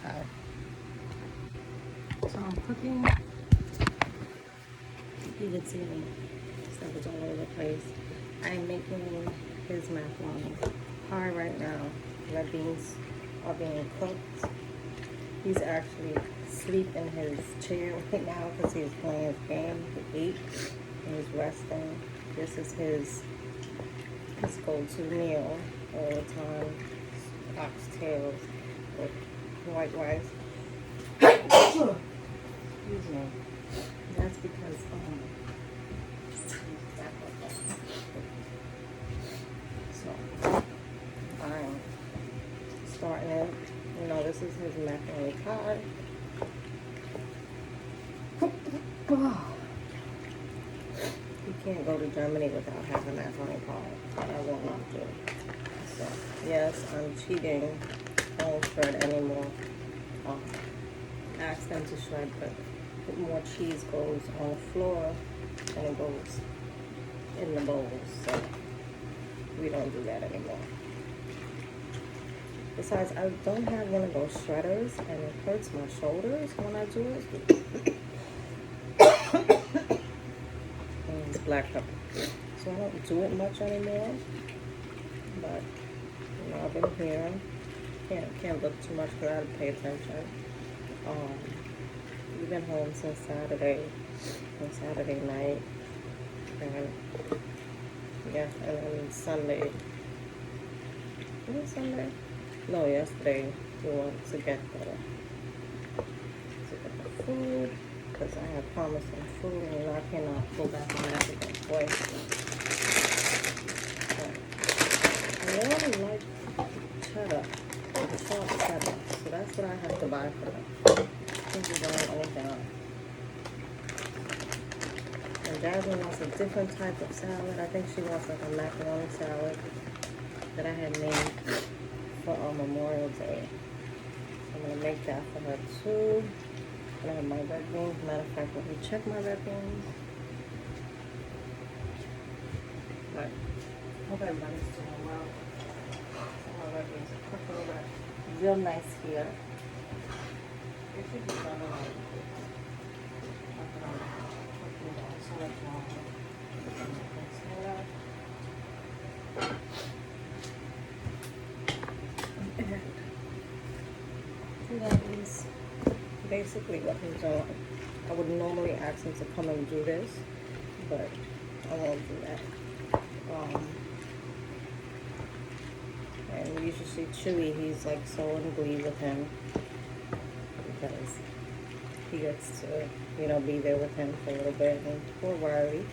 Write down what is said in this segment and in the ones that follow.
Hi. So I'm cooking. You can see me. Stuff is all over the place. I'm making his macaroni pie right now. Red beans are being cooked. He's actually asleep in his chair right now because he's playing his game. He ate and he's resting. This is his go-to meal all the time. Oxtails with white rice. Excuse me. That's because so I'm starting it. You know, this is his macaroni pie. You can't go to Germany without having macaroni pie. I will not do. So yes, I'm cheating. Don't shred anymore. Ask them to shred, but more cheese goes on the floor than it goes in the bowls. So we don't do that anymore. Besides, I don't have one of those shredders, and it hurts my shoulders when I do it. And it's black pepper, so I don't do it much anymore. But you know, I've been here. Can't look too much because I have to pay attention. We've been home since Saturday night, and yeah, and then Sunday. Was it Sunday? No, yesterday we went to get the food because I had promised them food, and you know I cannot go back on that again. Boy, I really like cheddar, the sharp cheddar, so that's what I have to buy for them. I think we don't have anything else. And Jasmine wants a different type of salad. I think she wants like a macaroni salad that I had made for Memorial Day. So I'm gonna make that for her too. And I have my red beans. Matter of fact, let me check my red beans. Right. Hope everybody's doing well. My red beans are cooking real nice here. It should be done along. So much longer. That is basically what he's doing. I would normally ask him to come and do this, but I won't do that. And you should see Chewy, he's like so in glee with him because he gets to, you know, be there with him for a little bit. And poor Riley,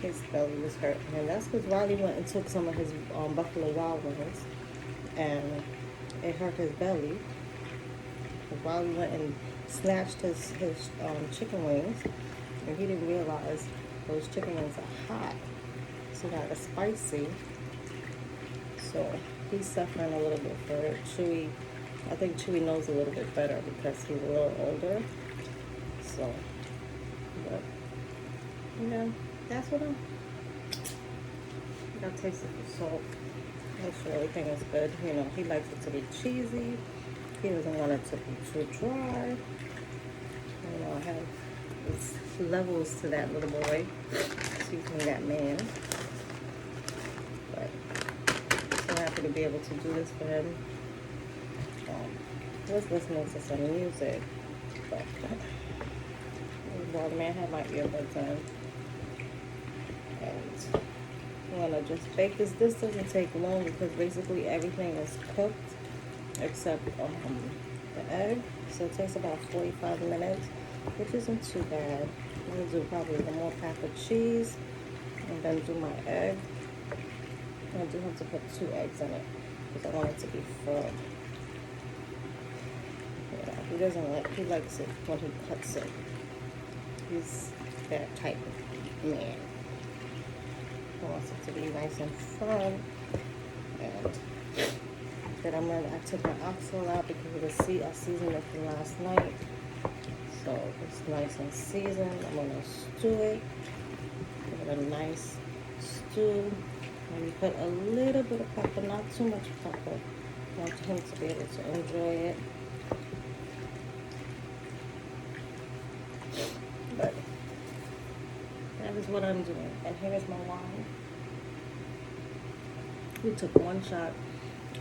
his belly was hurting, and that's because Riley went and took some of his Buffalo Wild Wings, and it hurt his belly. Riley went and snatched his chicken wings, and he didn't realize those chicken wings are hot, so that is spicy. So he's suffering a little bit for it. Chewy, I think Chewy knows a little bit better because he's a little older. So, but yeah, that's what I'm. I taste it for salt. Make sure everything is good. You know, he likes it to be cheesy. He doesn't want it to be too dry. You know, I have these levels to that little boy. Excuse me, that man. But I'm so happy to be able to do this for him. I was listening to some music, but well, the man had my earbuds in. And I'm gonna just bake this. This doesn't take long because basically everything is cooked except the egg. So it takes about 45 minutes, which isn't too bad. I'm gonna do probably one more pack of cheese and then do my egg. I do have to put 2 eggs in it because I want it to be full. Yeah, he doesn't like, he likes it when he cuts it. He's that type of man. He wants it to be nice and firm. And that I took my oxtail out because of the I seasoned it from last night. So it's nice and seasoned. I'm gonna stew it. Give it a nice stew. And you put a little bit of pepper, not too much pepper. I want him to be able to enjoy it. what I'm doing. And here's my wine. We took one shot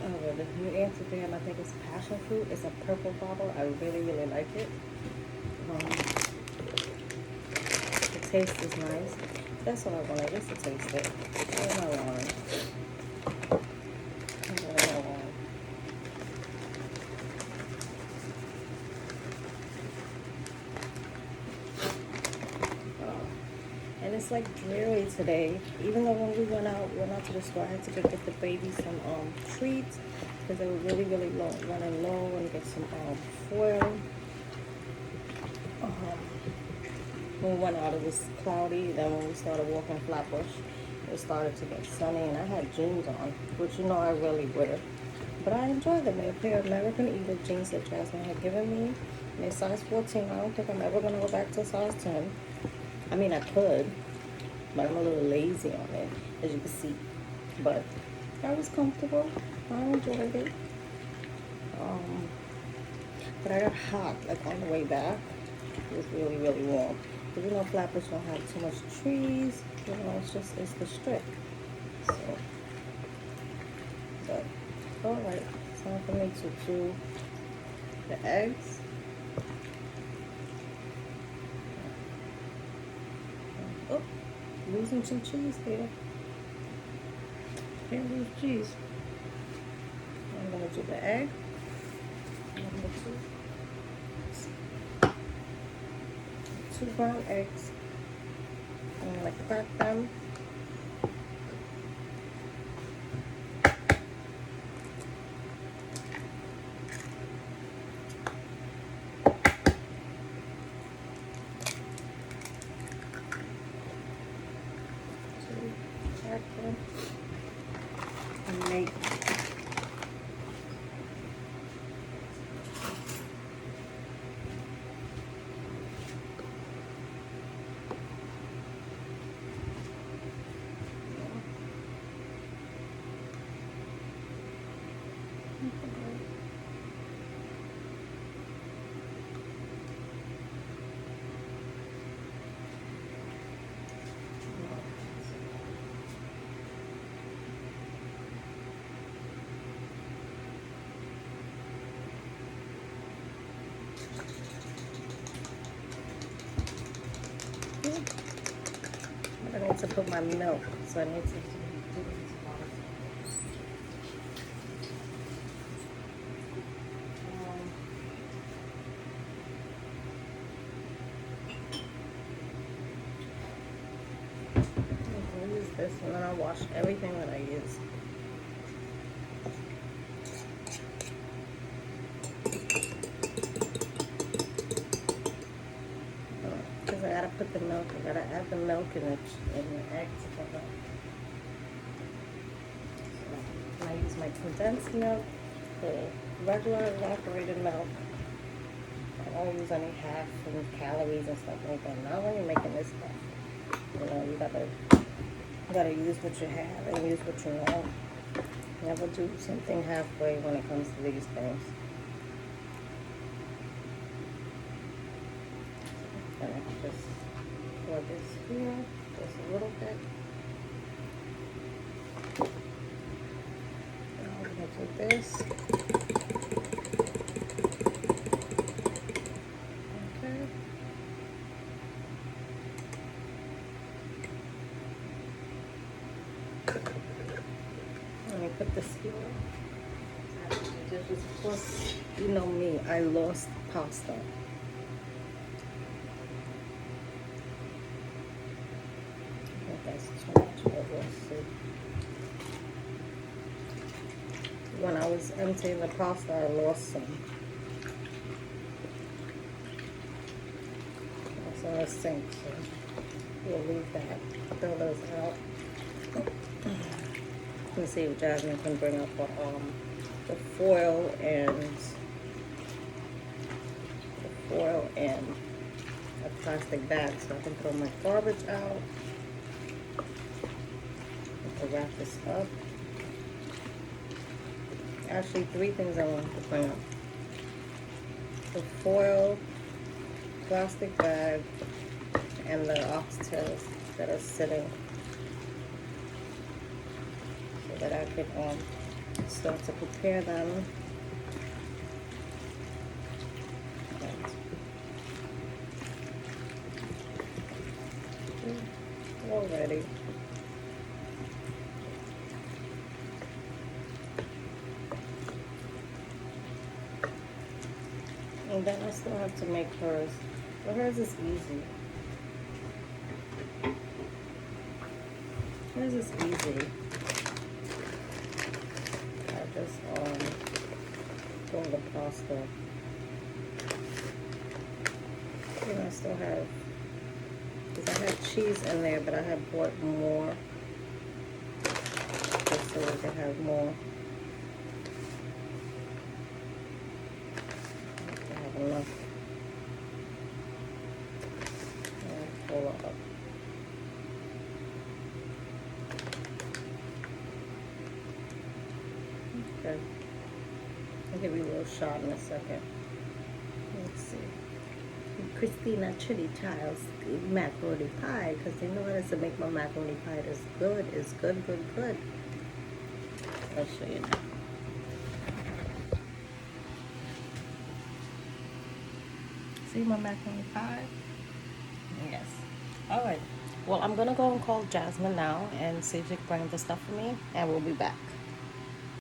of the New Amsterdam. I think it's passion fruit. It's a purple bottle. I really, really like it. The taste is nice. That's all I wanted, just to taste it. Where's my wine? And it's like dreary today. Even though when we went out to the store, I had to go get the baby some treats because they were really, really low, running low, and get some foil. When we went out, it was cloudy. Then when we started walking Flatbush, it started to get sunny, and I had jeans on, which you know I rarely wear. But I enjoyed them. They're a pair of American Eagle jeans that Jasmine had given me. And they're size 14. I don't think I'm ever going to go back to size 10. I mean, I could, but I'm a little lazy on it, as you can see. But I was comfortable. I enjoyed it. But I got hot, like on the way back. It was really, really warm. But you know, Flatbush don't have too much trees. You know, it's the strip. So, but, alright. It's time for me to do the eggs. Oh, losing some cheese there. Can't lose cheese. I'm going to do the egg. Two brown eggs. I'm going to crack them. And make I need to put my milk, so I need to do I'll use this, and then I'll wash everything that I use. Because I gotta put the milk, I gotta add the milk in the eggs. So I use my condensed milk, the regular evaporated milk. I don't use any half and calories and stuff like that. Not when you're making this stuff. You know, you gotta use what you have and use what you know. Never do something halfway when it comes to these things. And I just pour this here, just a little bit. Now I'm gonna do this. Okay. Let me put this here. Of course, you know me, I lost pasta. That's too much, but we'll see. When I was emptying the pasta, I lost some. That's in the sink, so we'll leave that. Throw those out. Let's see if Jasmine can bring up the foil and a plastic bag so I can throw my garbage out. To wrap this up. Actually, 3 things I want to bring up. The foil, plastic bag, and the oxtails. that are sitting so that I can start to prepare them. All ready. And then I still have to make hers. But hers is easy. Hers is easy. I just throw the pasta. And I still have, because I have cheese in there, but I have bought more just so we can have more. I have enough. And pull it up. Okay. I'll give you a little shot in a second. Let's see. Christina TriniGyal's macaroni pie, because they know how to make my macaroni pie. It's good. It's good, good, good. I'll show you now. See my macaroni pie? Yes. All right. Well, I'm going to go and call Jasmine now and see if she can bring the stuff for me, and we'll be back.